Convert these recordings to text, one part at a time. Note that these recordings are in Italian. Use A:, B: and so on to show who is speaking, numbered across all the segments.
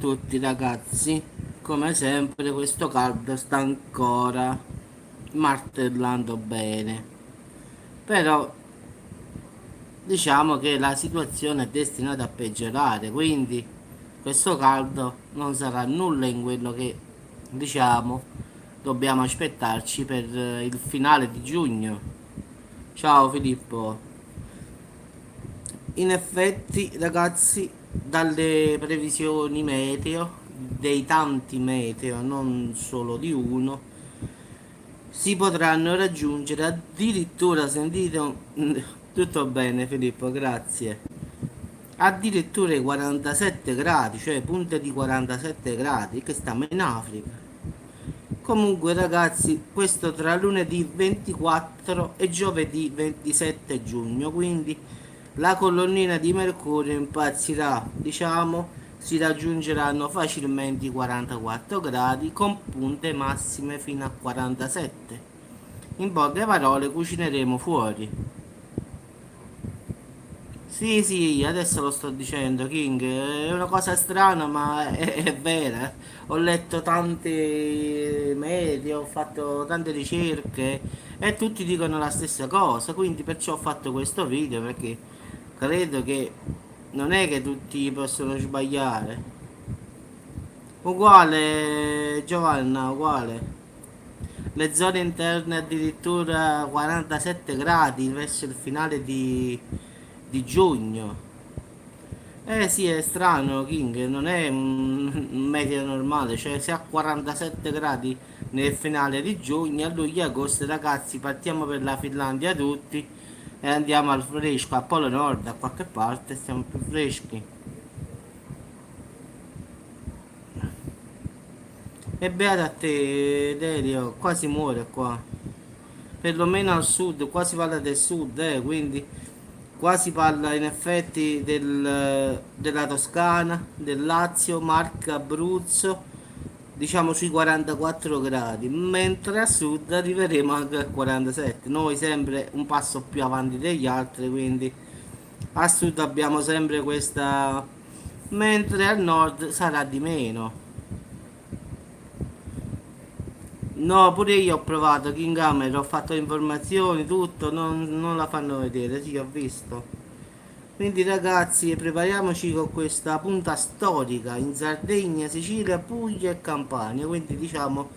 A: tutti ragazzi, come sempre questo caldo sta ancora martellando bene, però diciamo che la situazione è destinata a peggiorare, quindi questo caldo non sarà nulla in quello che diciamo dobbiamo aspettarci per il finale di giugno. Ciao Filippo. In effetti, ragazzi, dalle previsioni meteo, dei tanti meteo, non solo di uno, si potranno raggiungere addirittura, sentito, tutto bene Filippo, grazie, addirittura i 47 gradi, cioè punte di 47 gradi, che stiamo in Africa. Comunque ragazzi, questo tra lunedì 24 e giovedì 27 giugno, quindi la colonnina di Mercurio impazzirà, diciamo, si raggiungeranno facilmente i 44 gradi con punte massime fino a 47. In poche parole cucineremo fuori. Sì, sì, adesso lo sto dicendo, King, è una cosa strana ma è vera. Ho letto tanti media, ho fatto tante ricerche e tutti dicono la stessa cosa, quindi perciò ho fatto questo video perché credo che non è che tutti possono sbagliare. Uguale, Giovanna, uguale. Le zone interne addirittura 47 gradi verso il finale di giugno. Eh sì, è strano, King, non è un medio normale, cioè se a 47 gradi nel finale di giugno, a luglio e agosto, ragazzi, partiamo per la Finlandia tutti e andiamo al fresco, a Polo Nord, a qualche parte, stiamo più freschi. E beata a te, Delio, qua si muore qua. Perlomeno al sud, qua si parla del sud, quindi qua si parla in effetti della Toscana, del Lazio, Marca, Abruzzo, diciamo sui 44 gradi, mentre a sud arriveremo anche a 47. Noi sempre un passo più avanti degli altri, quindi a sud abbiamo sempre questa, mentre al nord sarà di meno. No, pure io ho provato King Hammer, ho fatto informazioni, tutto, non la fanno vedere, sì, ho visto. Quindi ragazzi, prepariamoci con questa punta storica in Sardegna, Sicilia, Puglia e Campania, quindi diciamo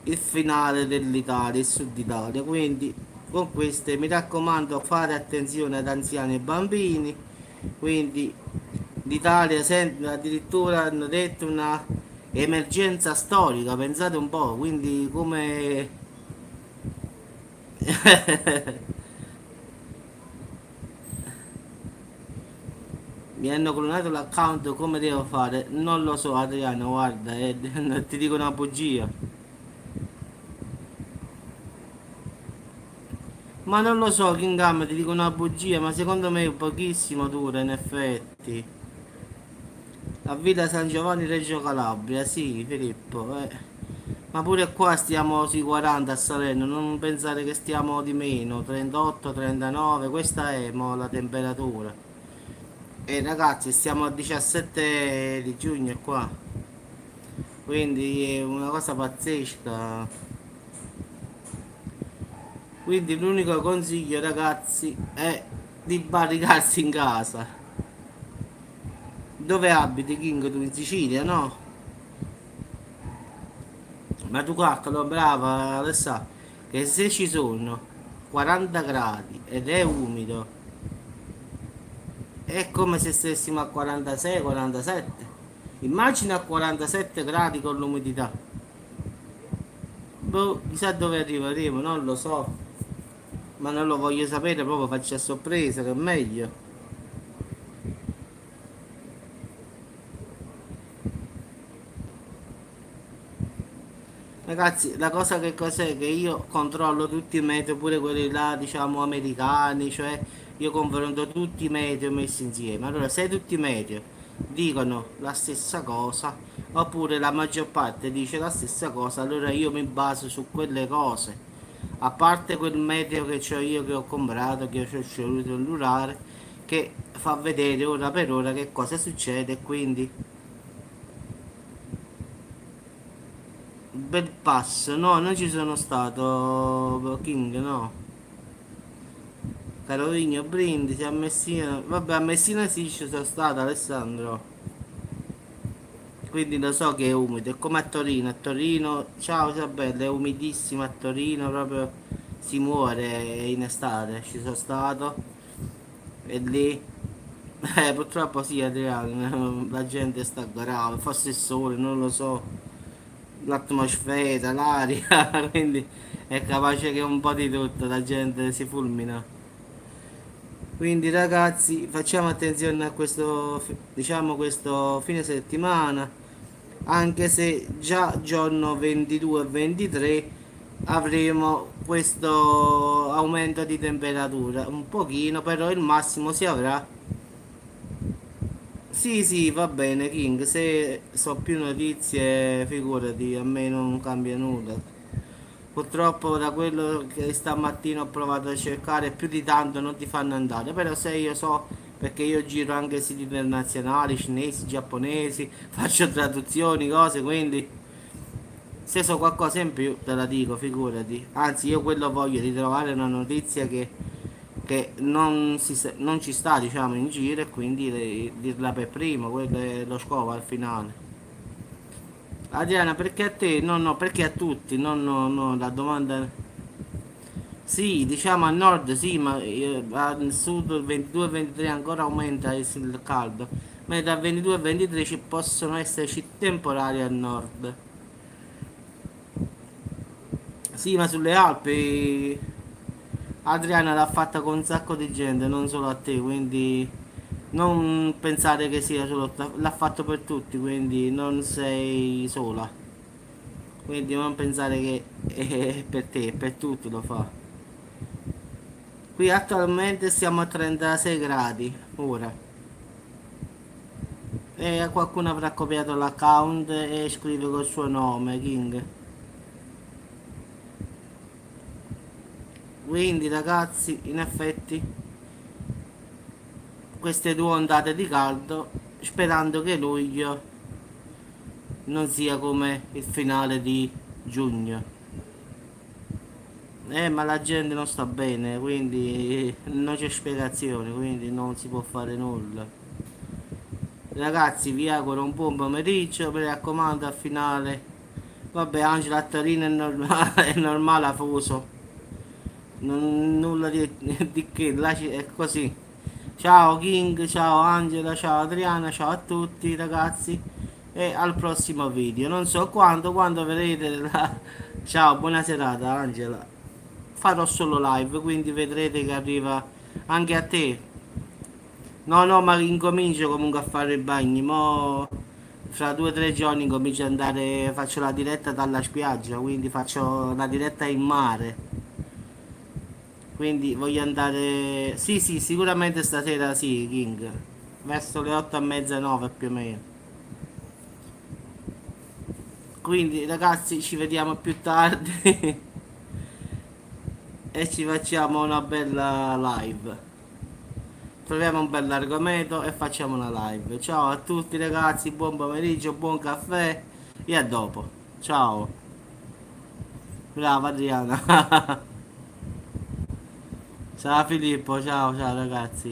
A: il finale dell'Italia, il sud Italia. Quindi con queste mi raccomando fare attenzione ad anziani e bambini, quindi l'Italia sente addirittura hanno detto una emergenza storica, pensate un po', quindi come mi hanno clonato l'account, come devo fare? Non lo so Adriano, guarda, ti dico una bugia. Ma non lo so, Kingam, ti dico una bugia, ma secondo me pochissimo dura in effetti. A Villa San Giovanni Reggio Calabria, sì, Filippo, Ma pure qua stiamo sui 40 a Salerno, non pensare che stiamo di meno, 38, 39, questa è mo, la temperatura. E ragazzi, stiamo a 17 di giugno qua, quindi è una cosa pazzesca. Quindi l'unico consiglio ragazzi è di barricarsi in casa. Dove abiti King? Tu in Sicilia, no? Ma tu calcolo, brava Alessà, che se ci sono 40 gradi ed è umido, è come se stessimo a 46-47. Immagina a 47 gradi con l'umidità. Boh, chissà dove arriveremo, non lo so. Ma non lo voglio sapere, proprio faccio a sorpresa, che è meglio. Ragazzi, la cosa che cos'è? Che io controllo tutti i meteo, pure quelli là, diciamo, americani, cioè io confronto tutti i meteo messi insieme. Allora, se tutti i meteo dicono la stessa cosa, oppure la maggior parte dice la stessa cosa, allora io mi baso su quelle cose. A parte quel meteo che ho io che ho comprato, che ho scelto il cellulare, che fa vedere ora per ora che cosa succede, quindi Bel passo, no, non ci sono stato, King, no. Carovigno, Brindisi, a Messina. Vabbè, a Messina sì ci sono stato, Alessandro. Quindi lo so che è umido, è come a Torino. A Torino, ciao Isabella, è umidissimo a Torino, proprio si muore in estate. Ci sono stato e lì, purtroppo sì, Adriano, la gente sta grave, forse il sole, non lo so, l'atmosfera, l'aria, quindi è capace che un po' di tutto, la gente si fulmina. Quindi ragazzi, facciamo attenzione a questo, diciamo questo fine settimana, anche se già giorno 22 e 23 avremo questo aumento di temperatura, un pochino, però il massimo si avrà. Sì, sì, va bene, King, se so più notizie, figurati, a me non cambia nulla. Purtroppo da quello che stamattina ho provato a cercare, più di tanto non ti fanno andare, però se io so, perché io giro anche siti internazionali, cinesi, giapponesi, faccio traduzioni, cose, quindi se so qualcosa in più te la dico, figurati. Anzi, io quello voglio, di trovare una notizia che non, non ci sta, diciamo, in giro e quindi dirla per primo, quello è lo scopo al finale. Adriana, perché a te? No, no, perché a tutti? No, no, no, la domanda. Sì, diciamo a nord sì, ma al sud il 22-23 ancora aumenta il caldo, ma dal 22-23 ci possono esserci temporali al nord. Sì, ma sulle Alpi Adriana l'ha fatta con un sacco di gente, non solo a te, quindi non pensare che sia solo l'ha fatto per tutti, quindi non sei sola. Quindi non pensare che è per te, è per tutti lo fa. Qui attualmente siamo a 36 gradi, ora. E qualcuno avrà copiato l'account e scrive col suo nome, King. Quindi ragazzi, in effetti, queste due ondate di caldo, sperando che luglio non sia come il finale di giugno. Ma la gente non sta bene, quindi non c'è spiegazione, quindi non si può fare nulla. Ragazzi, vi auguro un buon pomeriggio, mi raccomando al finale. Vabbè, Angela a Torino è normale, è normale a Fuso. Nulla di che, là è così. Ciao King, ciao Angela, ciao Adriana, ciao a tutti ragazzi e al prossimo video. Non so quando vedrete la... Ciao, buona serata Angela. Farò solo live, quindi vedrete che arriva anche a te. No, no, ma incomincio comunque a fare i bagni. Mo fra 2 o 3 giorni incomincio ad andare, faccio la diretta dalla spiaggia, quindi faccio la diretta in mare. Quindi voglio andare. Sì, sì, sicuramente stasera sì, King. Verso le 8 e mezza, 9 più o meno. Quindi ragazzi ci vediamo più tardi e ci facciamo una bella live. Troviamo un bel argomento e facciamo una live. Ciao a tutti ragazzi, buon pomeriggio, buon caffè e a dopo. Ciao. Brava Adriana. Ciao Filippo, ciao ciao ragazzi.